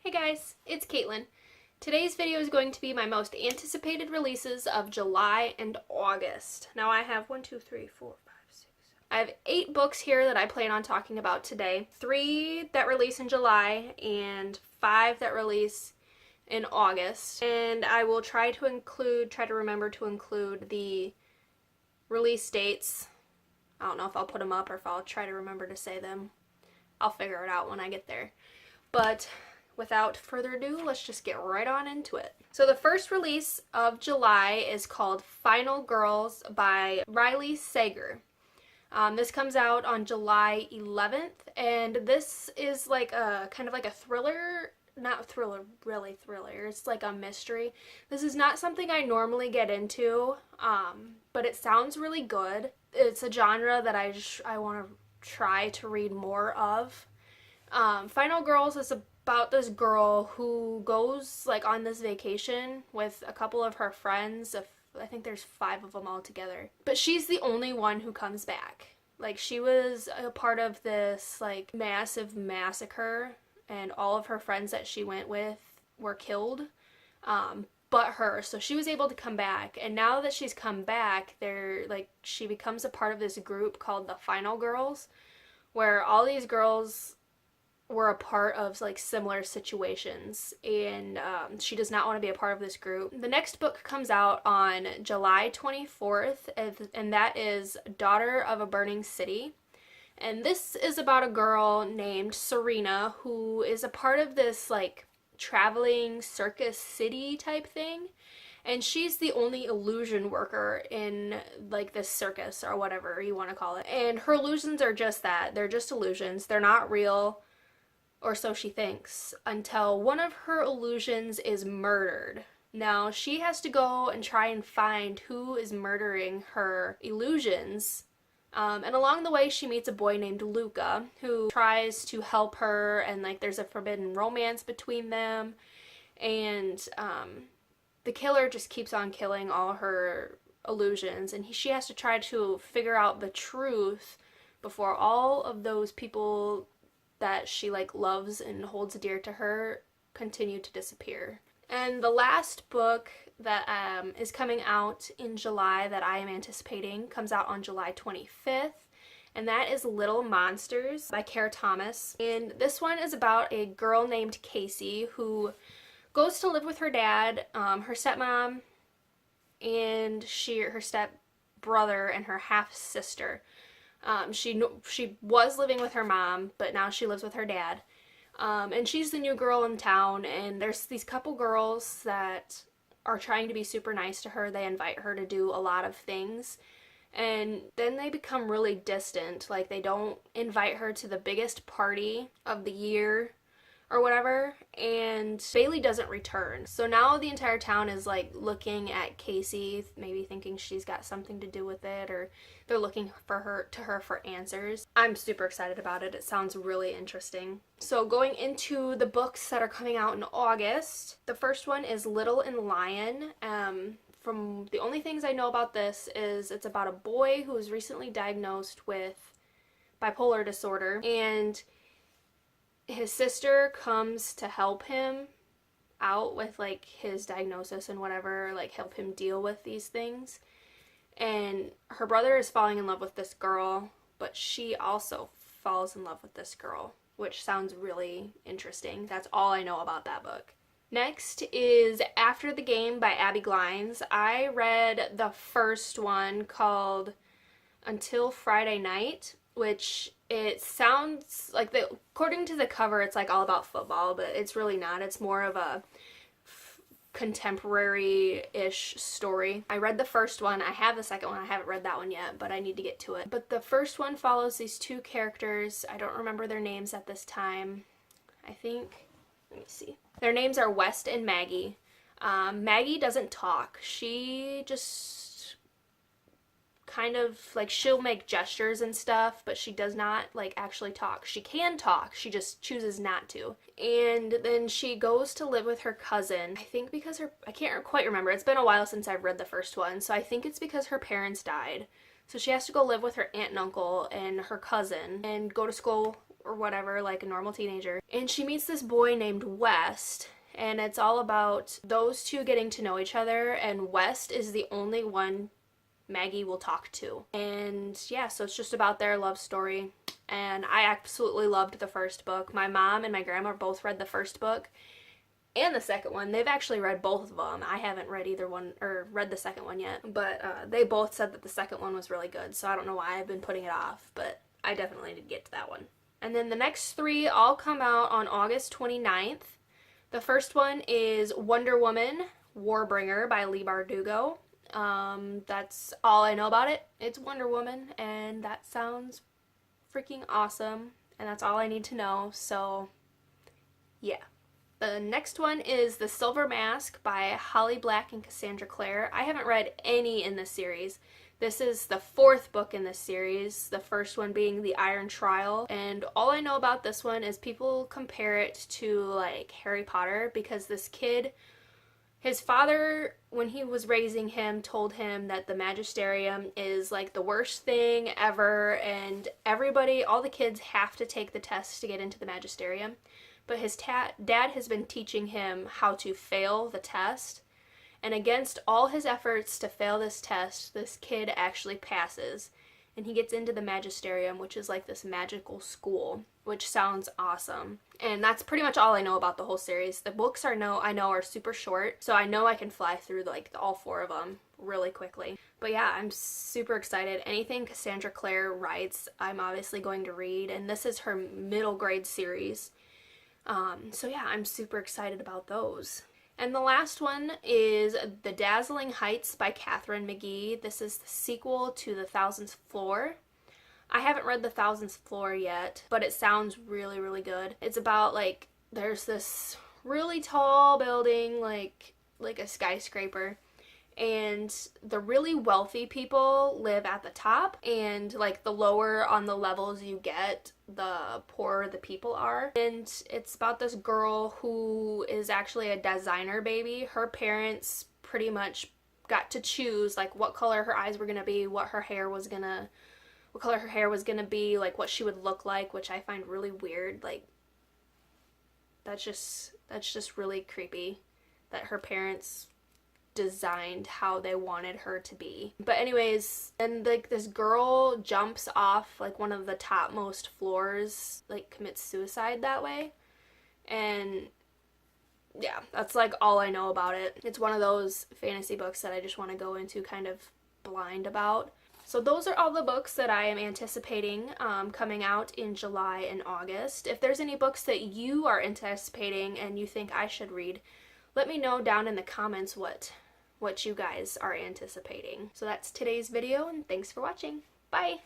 Hey guys, it's Caitlin. Today's video is going to be my most anticipated releases of July and August. Now I have 1, 2, 3, 4, 5, 6, 7. I have 8 books here that I plan on talking about today. 3 that release in July and 5 that release in August. And I will try to remember to include the release dates. I don't know if I'll put them up or if I'll try to remember to say them. I'll figure it out when I get there. But without further ado, let's just get right on into it. So the first release of July is called Final Girls by Riley Sager. This comes out on July 11th, and this is like a kind of like a thriller, not thriller, really thriller. It's like a mystery. This is not something I normally get into, but it sounds really good. It's a genre that I want to try to read more of. Final Girls is about this girl who goes like on this vacation with a couple of her friends. I think there's 5 of them all together. But she's the only one who comes back. Like, she was a part of this like massive massacre, and all of her friends that she went with were killed, but her. So she was able to come back, and now that she's come back, she becomes a part of this group called the Final Girls, where all these girls were a part of like similar situations, and she does not want to be a part of this group. The next book comes out on July 24th, and that is Daughter of a Burning City. And this is about a girl named Serena who is a part of this like traveling circus city type thing, and she's the only illusion worker in like this circus or whatever you want to call it. And her illusions are just that, they're just illusions, they're not real, or so she thinks, until one of her illusions is murdered. Now, she has to go and try and find who is murdering her illusions. And along the way, she meets a boy named Luca, who tries to help her, and like there's a forbidden romance between them. And the killer just keeps on killing all her illusions, and she has to try to figure out the truth before all of those people that she like loves and holds dear to her continue to disappear. And the last book that is coming out in July that I am anticipating comes out on July 25th, and that is Little Monsters by Kara Thomas. And this one is about a girl named Casey who goes to live with her dad, her stepmom, and her stepbrother and her half-sister. She was living with her mom, but now she lives with her dad. And she's the new girl in town, and there's these couple girls that are trying to be super nice to her. They invite her to do a lot of things, and then they become really distant. Like, they don't invite her to the biggest party of the year or whatever, and Bailey doesn't return. So now the entire town is like looking at Casey, maybe thinking she's got something to do with it, or they're looking for her for answers. I'm super excited about it. It sounds really interesting. So going into the books that are coming out in August, the first one is Little and Lion. From the only things I know about this is it's about a boy who was recently diagnosed with bipolar disorder, and his sister comes to help him out with like his diagnosis and whatever, like help him deal with these things. And her brother is falling in love with this girl, but she also falls in love with this girl, which sounds really interesting. That's all I know about that book. Next is After the Game by Abby Glines. I read the first one called Until Friday Night, which it sounds like, according to the cover, it's like all about football, but it's really not. It's more of a contemporary-ish story. I read the first one. I have the second one. I haven't read that one yet, but I need to get to it. But the first one follows these 2 characters. I don't remember their names at this time. I think, let me see. Their names are West and Maggie. Maggie doesn't talk. She just kind of like, she'll make gestures and stuff, but she does not like actually talk. She can talk, she just chooses not to. And then she goes to live with her cousin, I think because I can't quite remember, it's been a while since I've read the first one, so I think it's because her parents died. So she has to go live with her aunt and uncle and her cousin and go to school or whatever, like a normal teenager. And she meets this boy named West, and it's all about those two getting to know each other, and West is the only one Maggie will talk to. And yeah, so it's just about their love story. And I absolutely loved the first book. My mom and my grandma both read the first book and the second one. They've actually read both of them. I haven't read either one, or read the second one yet, but they both said that the second one was really good, so I don't know why I've been putting it off, but I definitely did get to that one. And then the next three all come out on August 29th. The first one is Wonder Woman, Warbringer by Leigh Bardugo. That's all I know about it. It's Wonder Woman, and that sounds freaking awesome, and that's all I need to know, so yeah. The next one is The Silver Mask by Holly Black and Cassandra Clare. I haven't read any in this series. This is the fourth book in this series, the first one being The Iron Trial, and all I know about this one is people compare it to like Harry Potter, because this kid, his father, when he was raising him, told him that the magisterium is like the worst thing ever, and everybody, all the kids have to take the test to get into the magisterium. But his dad has been teaching him how to fail the test, and against all his efforts to fail this test, this kid actually passes, and he gets into the magisterium, which is like this magical school, which sounds awesome. And that's pretty much all I know about the whole series. The books I know are super short, so I know I can fly through like all four of them really quickly. But yeah, I'm super excited. Anything Cassandra Clare writes, I'm obviously going to read, and this is her middle grade series. So yeah, I'm super excited about those. And the last one is The Dazzling Heights by Katherine McGee. This is the sequel to The Thousandth Floor. I haven't read The Thousandth Floor yet, but it sounds really, really good. It's about like, there's this really tall building, like a skyscraper, and the really wealthy people live at the top, and like the lower on the levels you get, the poorer the people are. And it's about this girl who is actually a designer baby. Her parents pretty much got to choose like what color her eyes were gonna be, what color her hair was gonna be, like what she would look like, which I find really weird. Like that's just really creepy that her parents designed how they wanted her to be. But anyways, and like this girl jumps off like one of the topmost floors, like commits suicide that way. And yeah, that's like all I know about it. It's one of those fantasy books that I just want to go into kind of blind about. So those are all the books that I am anticipating coming out in July and August. If there's any books that you are anticipating and you think I should read, let me know down in the comments what you guys are anticipating. So that's today's video, and thanks for watching. Bye!